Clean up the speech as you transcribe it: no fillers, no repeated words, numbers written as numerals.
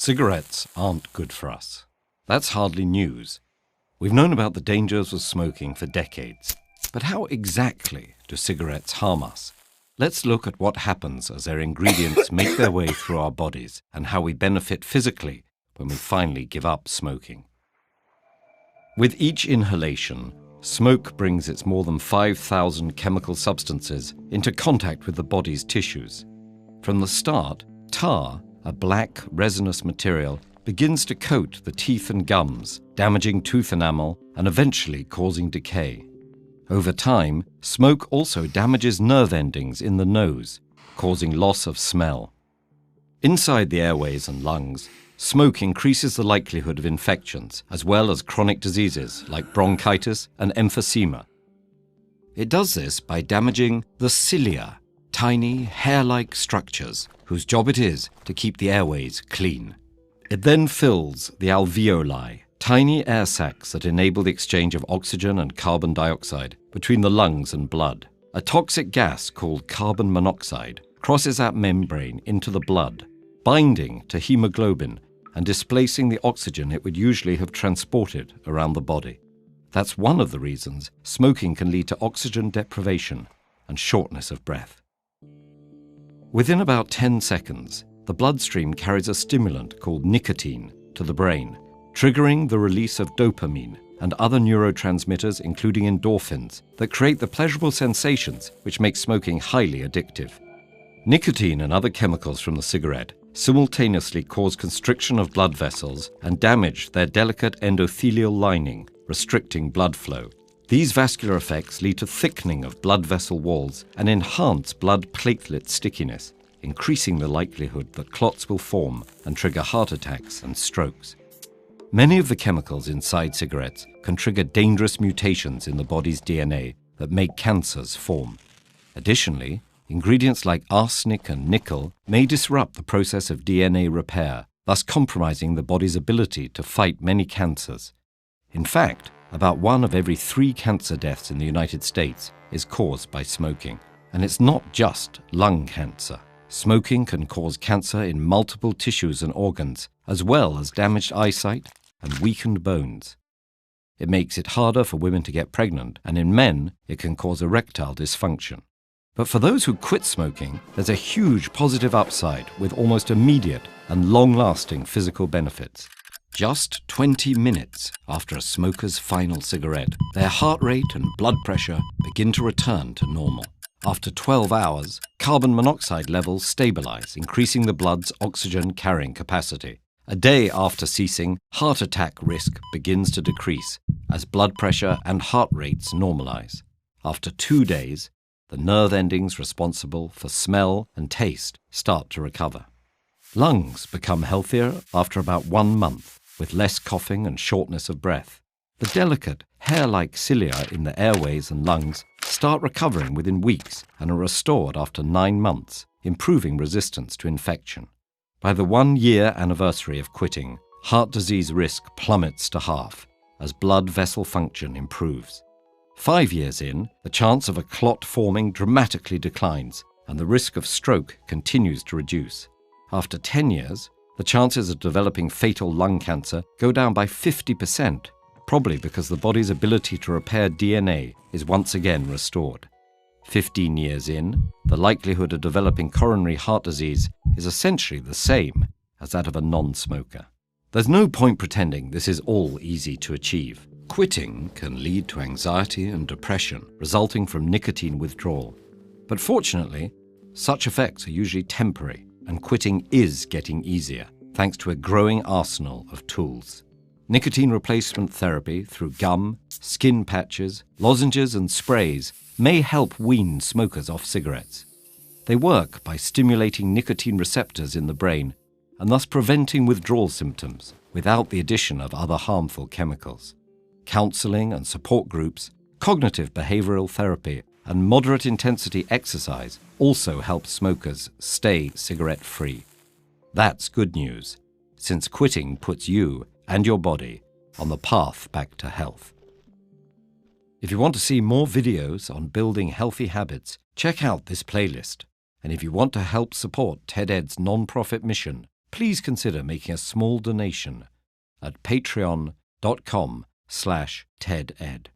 Cigarettes aren't good for us. That's hardly news. We've known about the dangers of smoking for decades. But how exactly do cigarettes harm us? Let's look at what happens as their ingredients make their way through our bodies and how we benefit physically when we finally give up smoking. With each inhalation, smoke brings its more than 5,000 chemical substances into contact with the body's tissues. From the start, tar, a black, resinous material, begins to coat the teeth and gums, damaging tooth enamel and eventually causing decay. Over time, smoke also damages nerve endings in the nose, causing loss of smell. Inside the airways and lungs, smoke increases the likelihood of infections, as well as chronic diseases like bronchitis and emphysema. It does this by damaging the cilia, tiny, hair-like structures whose job it is to keep the airways clean. It then fills the alveoli, tiny air sacs that enable the exchange of oxygen and carbon dioxide between the lungs and blood. A toxic gas called carbon monoxide crosses that membrane into the blood, binding to hemoglobin and displacing the oxygen it would usually have transported around the body. That's one of the reasons smoking can lead to oxygen deprivation and shortness of breath. Within about 10 seconds, the bloodstream carries a stimulant called nicotine to the brain, triggering the release of dopamine and other neurotransmitters, including endorphins, that create the pleasurable sensations which make smoking highly addictive. Nicotine and other chemicals from the cigarette simultaneously cause constriction of blood vessels and damage their delicate endothelial lining, restricting blood flow. These vascular effects lead to thickening of blood vessel walls and enhance blood platelet stickiness, increasing the likelihood that clots will form and trigger heart attacks and strokes. Many of the chemicals inside cigarettes can trigger dangerous mutations in the body's DNA that make cancers form. Additionally, ingredients like arsenic and nickel may disrupt the process of DNA repair, thus compromising the body's ability to fight many cancers. In fact, about 1 of every 3 cancer deaths in the United States is caused by smoking. And it's not just lung cancer. Smoking can cause cancer in multiple tissues and organs, as well as damaged eyesight and weakened bones. It makes it harder for women to get pregnant, and in men, it can cause erectile dysfunction. But for those who quit smoking, there's a huge positive upside with almost immediate and long-lasting physical benefits. Just 20 minutes after a smoker's final cigarette, their heart rate and blood pressure begin to return to normal. After 12 hours, carbon monoxide levels stabilize, increasing the blood's oxygen carrying capacity. A day after ceasing, heart attack risk begins to decrease as blood pressure and heart rates normalize. After 2 days, the nerve endings responsible for smell and taste start to recover. Lungs become healthier after about 1 month, with less coughing and shortness of breath. The delicate, hair-like cilia in the airways and lungs start recovering within weeks and are restored after 9 months, improving resistance to infection. By the 1-year anniversary of quitting, heart disease risk plummets to half as blood vessel function improves. 5 years in, the chance of a clot forming dramatically declines and the risk of stroke continues to reduce. After 10 years, the chances of developing fatal lung cancer go down by 50%, probably because the body's ability to repair DNA is once again restored. 15 years in, the likelihood of developing coronary heart disease is essentially the same as that of a non-smoker. There's no point pretending this is all easy to achieve. Quitting can lead to anxiety and depression resulting from nicotine withdrawal. But fortunately, such effects are usually temporary, and quitting is getting easier thanks to a growing arsenal of tools. Nicotine replacement therapy through gum, skin patches, lozenges and sprays may help wean smokers off cigarettes. They work by stimulating nicotine receptors in the brain and thus preventing withdrawal symptoms without the addition of other harmful chemicals. Counseling and support groups, cognitive behavioral therapy, and moderate intensity exercise also help smokers stay cigarette-free. That's good news, since quitting puts you and your body on the path back to health. If you want to see more videos on building healthy habits, check out this playlist. And if you want to help support TED-Ed's non-profit mission, please consider making a small donation at patreon.com/TEDEd.